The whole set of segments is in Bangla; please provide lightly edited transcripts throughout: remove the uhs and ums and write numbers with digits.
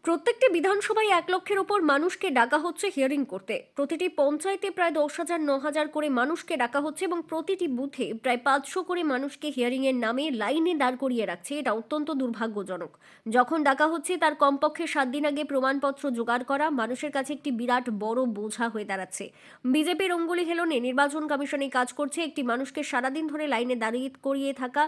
প্রত্যেকটি বিধানসভায় 1 লক্ষের ওপর মানুষকে ডাকা হচ্ছে হিয়ারিং করতে। প্রতিটি পঞ্চায়েতে প্রায় 10,000 9,000 করে মানুষকে ডাকা হচ্ছে এবং প্রতিটি বুথে প্রায় 500 করে মানুষকে হিয়ারিং এর নামে লাইনে দাঁড় করিয়ে রাখছে। এটা অত্যন্ত দুর্ভাগ্যজনক। যখন ডাকা হচ্ছে তার কমপক্ষে 7 দিন আগে প্রমাণপত্র জোগাড় করা মানুষের কাছে একটি বিরাট বড় বোঝা হয়ে দাঁড়াচ্ছে। বিজেপির অঙ্গুলি হেলনে নির্বাচন কমিশন এই কাজ করছে। একটি মানুষকে সারাদিন ধরে লাইনে দাঁড়িয়ে করিয়ে থাকা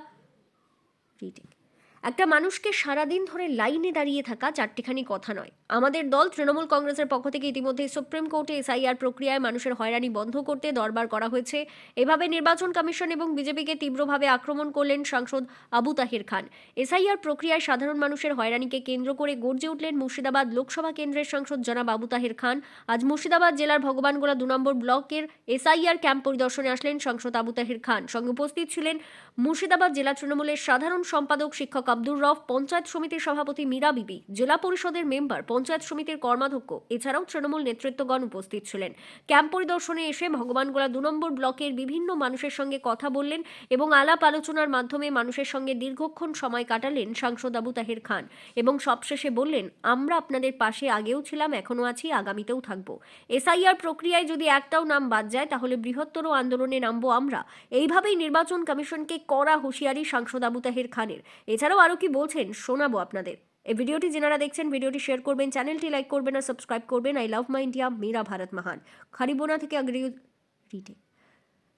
একটা মানুষকে সারাদিন ধরে লাইনে দাঁড়িয়ে থাকা চারটিখানি কথা নয়। আমাদের দল তৃণমূল কংগ্রেসের পক্ষ থেকে ইতিমধ্যে সুপ্রিম কোর্টে এসআইআর প্রক্রিয়ায় মানুষের হয়রানি বন্ধ করতে দরবার করা হয়েছে। এভাবে নির্বাচন কমিশন এবং বিজেপিকে তীব্রভাবে আক্রমণ করলেন সাংসদ আবু তাহের খান। এসআইআর প্রক্রিয়ায় সাধারণ মানুষের হয়রানিকে কেন্দ্র করে গর্জে উঠলেন মুর্শিদাবাদ লোকসভা কেন্দ্রের সাংসদ জনাব আবু তাহের খান। আজ মুর্শিদাবাদ জেলার ভগবানগোলা 2 নম্বর ব্লকের এসআইআর ক্যাম্প পরিদর্শনে আসলেন সাংসদ আবু তাহের খান। সঙ্গে উপস্থিত ছিলেন মুর্শিদাবাদ জেলা তৃণমূলের সাধারণ সম্পাদক শিক্ষক আব্দুর রফ, পঞ্চায়েত সমিতির সভাপতি মীরা বিবি, জেলা পরিষদের মেম্বার, পঞ্চায়েত সমিতির কর্মাধ্যক্ষ, এছাড়াও তৃণমূল নেতৃত্বগণ উপস্থিত ছিলেন। ক্যাম্প পরিদর্শনে এসে ভগবানগোলা 2 নম্বর ব্লকের বিভিন্ন মানুষের সঙ্গে কথা বললেন এবং আলাপ আলোচনার মাধ্যমে মানুষের সঙ্গে দীর্ঘক্ষণ সময় কাটালেন সাংসদ আবু তাহের খান এবং সবশেষে বললেন, আমরা আপনাদের পাশে আগেও ছিলাম, এখনো আছি, আগামীতেও থাকবো। এসআইআর প্রক্রিয়ায় যদি একটাও নাম বাদ যায় তাহলে বৃহত্তর আন্দোলনে নামবো আমরা। এইভাবেই নির্বাচন কমিশনকে কড়া হুঁশিয়ারি সাংসদ আবু তাহের খানের। এছাড়াও আরও কি বলছেন শোনাবো আপনাদের। এই ভিডিওটি যারা দেখছেন ভিডিওটি শেয়ার করবেন, চ্যানেলটি লাইক করবেন আর সাবস্ক্রাইব করবেন। আই লাভ মাই ইন্ডিয়া, মেরা ভারত মহান।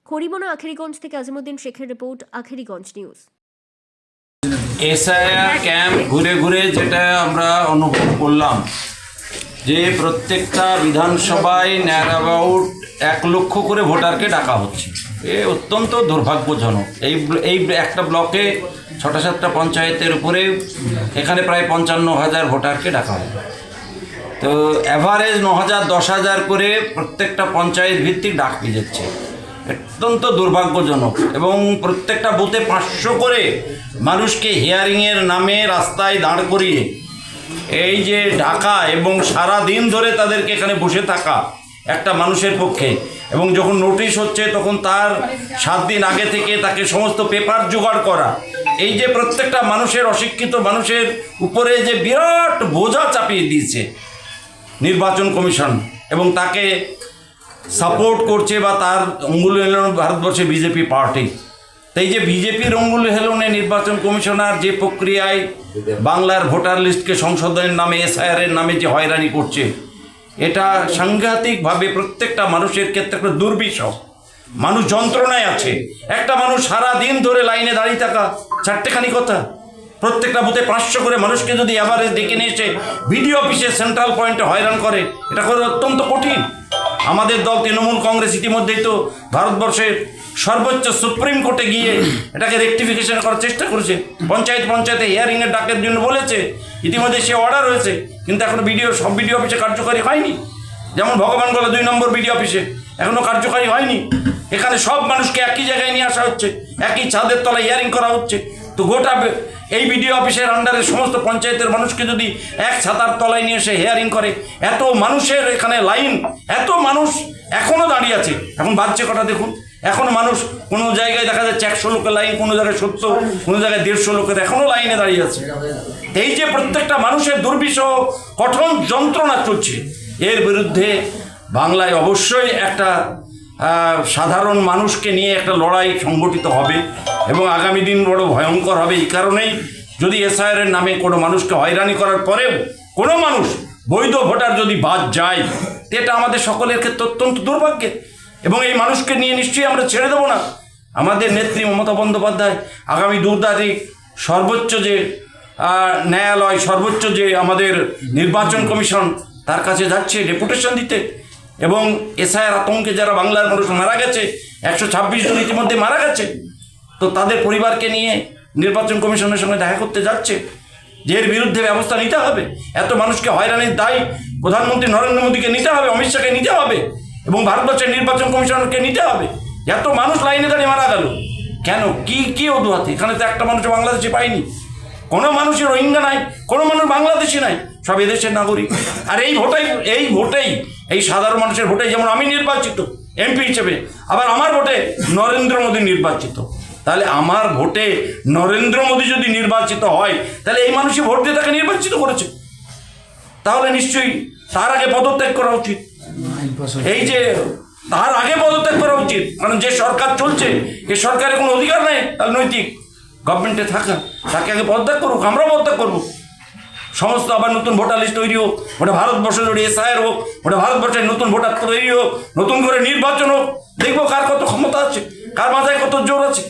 খড়িবোনা আখেরিগঞ্জ থেকে আজিমুদ্দিন শেখের report, Akheriganj news. SIR camp ঘুরে ঘুরে যেটা আমরা অনুভব করলাম যে প্রত্যেকটা বিধানসভায় নিয়ার অ্যাবাউট 1 লক্ষ করে ভোটারকে ডাকা হচ্ছে। এ অত্যন্ত দুর্ভাগ্যজনক। এই একটা ব্লকে 6-7টা পঞ্চায়েতের উপরে এখানে প্রায় 55,000 ভোটারকে ডাকা হয়। তো অ্যাভারেজ 9,000 10,000 করে প্রত্যেকটা পঞ্চায়েত ভিত্তিক ডাক পেয়ে যাচ্ছে। অত্যন্ত দুর্ভাগ্যজনক। এবং প্রত্যেকটা বুথে 500 করে মানুষকে হিয়ারিংয়ের নামে রাস্তায় দাঁড় করিয়ে এই যে ডাকা এবং সারা দিন ধরে তাদেরকে এখানে বসে থাকা একটা মানুষের পক্ষে, এবং যখন নোটিশ হচ্ছে তখন তার 7 দিন আগে থেকে তাকে সমস্ত পেপার জোগাড় করা, এই যে প্রত্যেকটা মানুষের, অশিক্ষিত মানুষের উপরে যে বিরাট বোঝা চাপিয়ে দিয়েছে নির্বাচন কমিশন, এবং তাকে সাপোর্ট করছে বা তার অঙ্গুলি হেলন ভারতবর্ষে বিজেপি পার্টি। তাই যে বিজেপির অঙ্গুলি হেলনে নির্বাচন কমিশনার যে প্রক্রিয়ায় বাংলার ভোটার লিস্টকে সংশোধনের নামে, এসআইআরের নামে যে হয়রানি করছে, এটা সাংঘাতিকভাবে প্রত্যেকটা মানুষের ক্ষেত্রে একটা দুর্বিষহ। মানুষ যন্ত্রণায় আছে। একটা মানুষ সারা দিন ধরে লাইনে দাঁড়িয়ে থাকা, চারটেখানি কথা। প্রত্যেকটা বুথে 500 করে মানুষকে যদি এভারেজ ডেকে নিয়ে এসে বিডিও অফিসে সেন্ট্রাল পয়েন্টে হয়রান করে, এটা করে অত্যন্ত কঠিন। আমাদের দল তৃণমূল কংগ্রেস ইতিমধ্যেই তো ভারতবর্ষের সর্বোচ্চ সুপ্রিম কোর্টে গিয়ে এটাকে রেকটিফিকেশন করার চেষ্টা করেছে। পঞ্চায়েতে হিয়ারিংয়ের ডাকের জন্য বলেছে, ইতিমধ্যে সে অর্ডার হয়েছে, কিন্তু এখনও সব বিডিও অফিসে কার্যকারী হয়নি। যেমন ভগবানগোলা 2 নম্বর বিডিও অফিসে এখনও কার্যকারী হয়নি। এখানে সব মানুষকে একই জায়গায় নিয়ে আসা হচ্ছে, একই ছাদের তলায় হিয়ারিং করা হচ্ছে। তো গোটা এই বিডিও অফিসের আন্ডারে সমস্ত পঞ্চায়েতের মানুষকে যদি এক ছাতার তলায় নিয়ে এসে হিয়ারিং করে, এত মানুষের এখানে লাইন, এত মানুষ এখনও দাঁড়িয়ে আছে। এখন বাড়ছে কটা দেখুন। এখনও মানুষ কোনো জায়গায় দেখা যাচ্ছে 100 লোকের লাইন, কোনো জায়গায় 70, কোনো জায়গায় 150 লোকের এখনও লাইনে দাঁড়িয়ে আছে। এই যে প্রত্যেকটা মানুষের দুর্বিষহ কঠোর যন্ত্রণা চলছে, এর বিরুদ্ধে বাংলায় অবশ্যই একটা সাধারণ মানুষকে নিয়ে একটা লড়াই সংগঠিত হবে এবং আগামী দিন বড় ভয়ঙ্কর হবে। এই কারণেই যদি এসআইআরের নামে কোনো মানুষকে হয়রানি করার পরেও কোনো মানুষ বৈধ ভোটার যদি বাদ যায়, এটা আমাদের সকলের ক্ষেত্রে অত্যন্ত দুর্ভাগ্যের। এবং এই মানুষকে নিয়ে নিশ্চয়ই আমরা ছেড়ে দেবো না। আমাদের নেত্রী মমতা বন্দ্যোপাধ্যায় আগামী 2 তারিখ সর্বোচ্চ যে ন্যায়ালয়, সর্বোচ্চ যে আমাদের নির্বাচন কমিশন, তার কাছে যাচ্ছে ডেপুটেশন দিতে। এবং এসআইআর আতঙ্কে যারা বাংলার মানুষ মারা গেছে, 126 জন ইতিমধ্যে মারা গেছে, তো তাদের পরিবারকে নিয়ে নির্বাচন কমিশনের সঙ্গে দেখা করতে যাচ্ছে, যে এর বিরুদ্ধে ব্যবস্থা নিতে হবে। এত মানুষকে হয়রানির দায় প্রধানমন্ত্রী নরেন্দ্র মোদীকে নিতে হবে, অমিত শাহকে নিতে হবে, এবং ভারতবর্ষের নির্বাচন কমিশনকে নিতে হবে। এত মানুষ লাইনে দাঁড়িয়ে মারা গেল কেন? কি অজুহাতে? এখানে তো একটা মানুষ বাংলাদেশে পায়নি, কোনো মানুষের রোহিঙ্গা নাই, কোনো মানুষ বাংলাদেশি নাই, সব এদেশের নাগরিক। আর এই ভোটেই এই সাধারণ মানুষের ভোটেই যেমন আমি নির্বাচিত এমপি হিসেবে, আবার আমার ভোটে নরেন্দ্র মোদী নির্বাচিত। তাহলে আমার ভোটে নরেন্দ্র মোদী যদি নির্বাচিত হয়, তাহলে এই মানুষই ভোট দিয়ে তাকে নির্বাচিত করেছে। তাহলে নিশ্চয়ই তার আগে পদত্যাগ করা উচিত। এই যে তার আগে পদত্যাগ করা উচিত, কারণ যে সরকার চলছে এই সরকারের কোনো অধিকার নেই তার নৈতিক গভর্নমেন্টে থাকা, তাকে আগে পদত্যাগ করুক, আমরাও পদত্যাগ করবো। সমস্ত আবার নতুন ভোটার লিস্ট তৈরি হোক, ওটা ভারতবর্ষ জুড়ে এসআইআর হোক, ওটা ভারতবর্ষের নতুন ভোটার তৈরি হোক, নতুন করে নির্বাচন হোক, দেখবো কার কত ক্ষমতা আছে, কার মাথায় কত জোর আছে।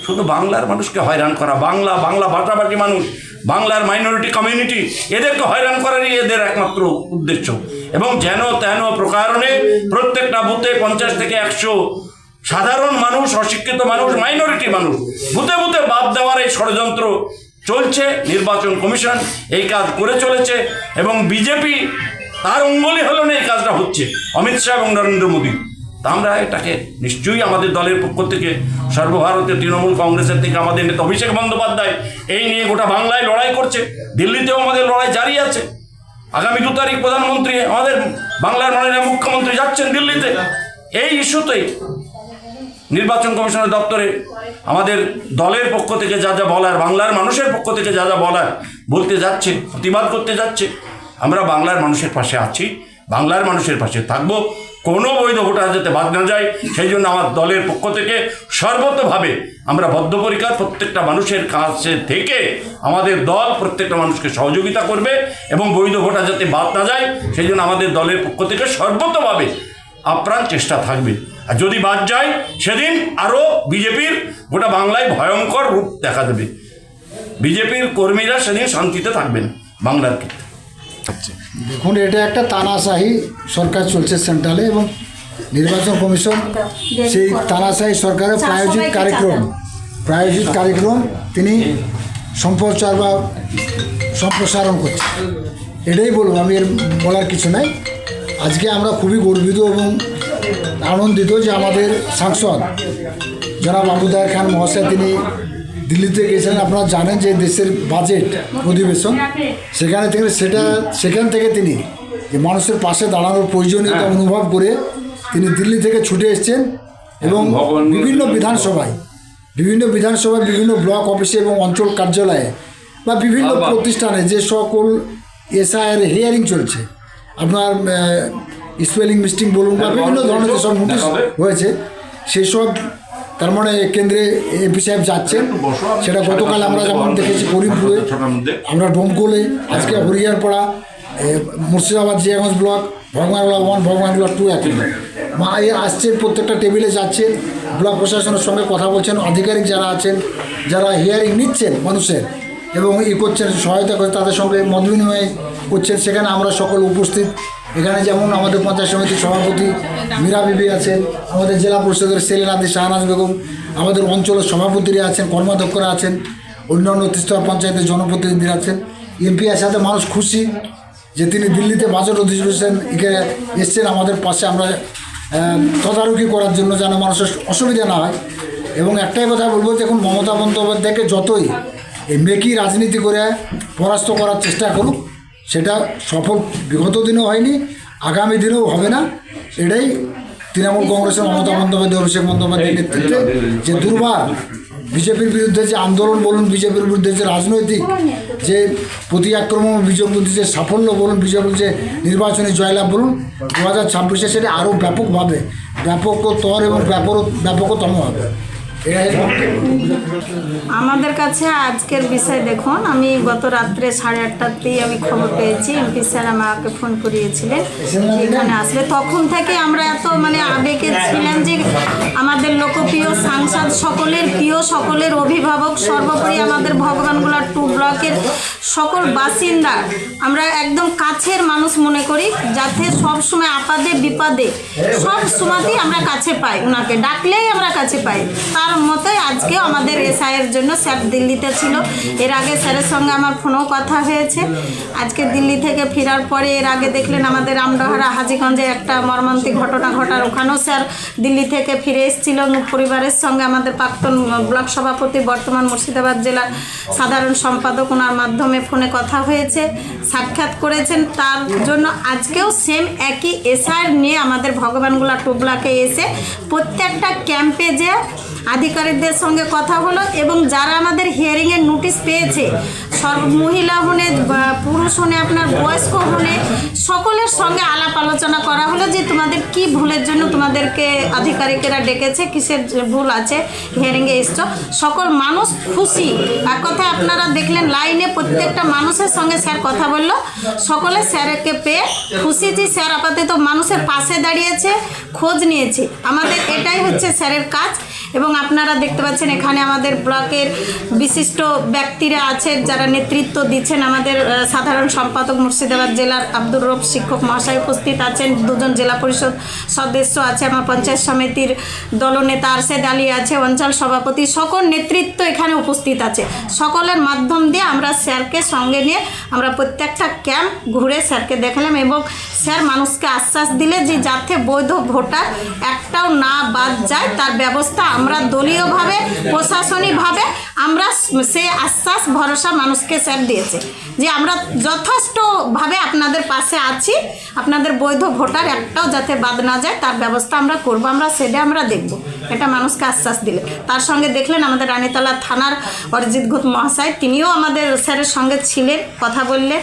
শুধু বাংলার মানুষকে হয়রান করা, বাংলা ভাষাভাষী মানুষ, বাংলার মাইনরিটি কমিউনিটি, এদেরকে হয়রান করারই এদের একমাত্র উদ্দেশ্য। এবং যেন তেন প্রকারণে প্রত্যেকটা বুথে 50 থেকে 100 সাধারণ মানুষ, অশিক্ষিত মানুষ, মাইনরিটি মানুষ বুথে বুথে বাদ দেওয়ার এই ষড়যন্ত্র চলছে। নির্বাচন কমিশন এই কাজ করে চলেছে এবং বিজেপি তার অঙ্গুলি হলো না এই কাজটা হচ্ছে, অমিত শাহ এবং নরেন্দ্র মোদী। তা আমরা এটাকে নিশ্চয়ই আমাদের দলের পক্ষ থেকে, সর্বভারতীয় তৃণমূল কংগ্রেসের থেকে আমাদের নেতা অভিষেক বন্দ্যোপাধ্যায় এই নিয়ে গোটা বাংলায় লড়াই করছে, দিল্লিতেও আমাদের লড়াই জারি আছে। আগামী 2 তারিখ প্রধানমন্ত্রী, আমাদের বাংলার মাননীয় মুখ্যমন্ত্রী যাচ্ছেন দিল্লিতে। এই ইস্যুতেই নির্বাচন কমিশনের দপ্তরে আমাদের দলের পক্ষ থেকে যা যা বলার, বাংলার মানুষের পক্ষ থেকে যা যা বলার বলতে যাচ্ছে, প্রতিবাদ করতে যাচ্ছে। আমরা বাংলার মানুষের পাশে আছি, বাংলার মানুষের পাশে থাকবো, কোনো বৈধ ভোটার যাতে বাদ না যায় সেই জন্য আমার দলের পক্ষ থেকে সর্বতভাবে আমরা বদ্ধপরিকর। প্রত্যেকটা মানুষের কাছে থেকে আমাদের দল প্রত্যেকটা মানুষকে সহযোগিতা করবে এবং বৈধ ভোটার যাতে বাদ না যায় সেই জন্য আমাদের দলের পক্ষ থেকে সর্বতভাবে আপ্রাণ চেষ্টা থাকবে। আর যদি বাদ যায় সেদিন আরও বিজেপির গোটা বাংলায় ভয়ঙ্কর রূপ দেখা দেবে। বিজেপির কর্মীরা সেদিন শান্তিতে থাকবেন বাংলার ক্ষেত্রে। দেখুন, এটা একটা তানাশাহি সরকার চলছে সেন্ট্রালে এবং নির্বাচন কমিশন সেই তানাশাহি সরকারের প্রায়োজিত কার্যক্রম তিনি সম্প্রচার বা সম্প্রসারণ করছে। এটাই বলবো, আমি এর বলার কিছু নাই। আজকে আমরা খুবই গর্বিত এবং আনন্দিত যে আমাদের সাংসদ জনাব আবুদার খান মহাশয় তিনি দিল্লিতে গিয়েছিলেন। আপনারা জানেন যে দেশের বাজেট অধিবেশন, সেখান থেকে তিনি যে মানুষের পাশে দাঁড়ানোর প্রয়োজনীয়তা অনুভব করে তিনি দিল্লি থেকে ছুটে এসেছেন এবং বিভিন্ন বিধানসভায়, বিভিন্ন ব্লক অফিসে এবং অঞ্চল কার্যালয়ে বা বিভিন্ন প্রতিষ্ঠানে যে সকল এসআইআর হিয়ারিং চলছে, আপনার স্পেলিং মিস্টেক বলুন বা বিভিন্ন ধরনের যেসব নোটিশ হয়েছে সেসব, তার মানে কেন্দ্রে এমপি সাহেব যাচ্ছেন। সেটা গতকাল আমরা যেমন দেখেছি করিমপুরে, আমরা ডোমকলে, আজকে হরিয়ারপাড়া, মুর্শিদাবাদ জিয়াগঞ্জ ব্লক, ভগবানগোলা 1, ভগবানগোলা 2 এখন আসছেন, প্রত্যেকটা টেবিলে যাচ্ছেন, ব্লক প্রশাসনের সঙ্গে কথা বলছেন, আধিকারিক যারা আছেন, যারা হিয়ারিং নিচ্ছেন মানুষের এবং করছেন, সহায়তা করে তাদের সঙ্গে মত বিনিময় করছেন, সেখানে আমরা সকল উপস্থিত। এখানে যেমন আমাদের পঞ্চায়েত সমিতির সভাপতি মীরা বিবি আছেন, আমাদের জেলা পরিষদের সেলিনাদি শাহনাজ বেগম, আমাদের অঞ্চলের সভাপতিরা আছেন, কর্মাধ্যক্ষরা আছেন, অন্যান্য ত্রিস্তর পঞ্চায়েতের জনপ্রতিনিধিরা আছেন। এমপির সাথে মানুষ খুশি যে তিনি দিল্লিতে বাজেট অধিবেশন এখানে এসছেন আমাদের পাশে, আমরা তদারকি করার জন্য যেন মানুষের অসুবিধা না হয়। এবং একটাই কথা বলবো, দেখুন মমতা বন্দ্যোপাধ্যায়কে যতই এই মেকি রাজনীতি করে পরাস্ত করার চেষ্টা করুক, সেটা সফল বিগত দিনেও হয়নি, আগামী দিনেও হবে না। এটাই তৃণমূল কংগ্রেসের মমতা বন্দ্যোপাধ্যায়, অভিষেক বন্দ্যোপাধ্যায়ের নেতৃত্বে যে দুর্বার বিজেপির বিরুদ্ধে যে আন্দোলন বলুন, বিজেপির বিরুদ্ধে যে রাজনৈতিক যে প্রতি আক্রমণ, বিজেপির যে সাফল্য বলুন, বিজেপির যে নির্বাচনী জয়লাভ বলুন, 2026-এ সেটা আরও ব্যাপকভাবে, ব্যাপকতর এবং ব্যাপকতম হবে। আমাদের কাছে আজকের বিষয় দেখুন, আমি গত রাত্রে 8:30 আমি খবর পেয়েছি, এমপি স্যার আমাকে ফোন করিয়েছিলেন এখানে আসবে। তখন থেকে আমরা এত আবেগে ছিলাম যে আমাদের লোকপ্রিয় সাংসদ, সকলের প্রিয়, সকলের অভিভাবক, সর্বোপরি আমাদের ভগবানগোলা 2 ব্লকের সকল বাসিন্দা আমরা একদম কাছের মানুষ মনে করি, যাতে সবসময় আপদে বিপদে সব সময়তেই আমরা কাছে পাই, ওনাকে ডাকলেই আমরা কাছে পাই। তার মতে আজকেও আমাদের এসআইয়ের জন্য স্যার দিল্লিতে ছিল। এর আগে স্যারের সঙ্গে আমার ফোনেও কথা হয়েছে। আজকে দিল্লি থেকে ফেরার পরে এর আগে দেখলেন আমাদের রামডহারা হাজীগঞ্জে একটা মর্মান্তিক ঘটনা ঘটার, ওখানেও স্যার দিল্লি থেকে ফিরে এসেছিল পরিবারের সঙ্গে। আমাদের প্রাক্তন ব্লক সভাপতি, বর্তমান মুর্শিদাবাদ জেলার সাধারণ সম্পাদক, ওনার মাধ্যমে ফোনে কথা হয়েছে, সাক্ষাৎ করেছেন। তার জন্য আজকেও সেম একই এসআইআর নিয়ে আমাদের ভগবানগোলা 2 ব্লকে এসে প্রত্যেকটা ক্যাম্পে যে আধিকারিকদের সঙ্গে কথা হলো এবং যারা আমাদের হিয়ারিংয়ের নোটিশ পেয়েছে মহিলা হনে বা পুরুষ হনে আপনার বয়স্ক হনে সকলের সঙ্গে আলাপ আলোচনা করা হলো যে তোমাদের কি ভুলের জন্য তোমাদেরকে আধিকারিকেরা ডেকেছে, কিসের ভুল আছে, হিয়ারিংয়ে এসছো। সকল মানুষ খুশি। এক কথায় আপনারা দেখলেন লাইনে প্রত্যেকটা মানুষের সঙ্গে স্যার কথা বললো, সকলে স্যারকে পেয়ে খুশি যে স্যার আপাতত মানুষের পাশে দাঁড়িয়েছে, খোঁজ নিয়েছে। আমাদের এটাই হচ্ছে স্যারের কাজ। এবং আপনারা দেখতে পাচ্ছেন এখানে আমাদের ব্লকের বিশিষ্ট ব্যক্তিরা আছে যারা নেতৃত্ব দিচ্ছেন। আমাদের সাধারণ সম্পাদক মুর্শিদাবাদ জেলার আব্দুর রব শিক্ষক মহাশয় উপস্থিত আছেন, 2জন জেলা পরিষদ সদস্য আছে, আমার পঞ্চায়েত সমিতির দলনেতা আরশেদ আলী আছে, অঞ্চল সভাপতি, সকল নেতৃত্ব এখানে উপস্থিত আছে। সকলের মাধ্যম দিয়ে আমরা স্যারকে সঙ্গে নিয়ে আমরা প্রত্যেকটা ক্যাম্প ঘুরে স্যারকে দেখালাম এবং স্যার মানুষকে আশ্বাস দিলে যে যাতে বৈধ ভোটার একটাও না বাদ যায় তার ব্যবস্থা আমরা দলীয়ভাবে প্রশাসনিকভাবে আমরা সে আশ্বাস ভরসা মানুষকে স্যার দিয়েছে যে আমরা যথেষ্টভাবে আপনাদের পাশে আছি, আপনাদের বৈধ ভোটার একটাও যাতে বাদ না যায় তার ব্যবস্থা আমরা করব, আমরা সেটা আমরা দেখব, এটা মানুষকে আশ্বাস দিলে। তার সঙ্গে দেখলেন আমাদের রানীতলা থানার অরিজিৎ ঘোষ মহাশয়, তিনিও আমাদের স্যারের সঙ্গে ছিলেন, কথা বললেন।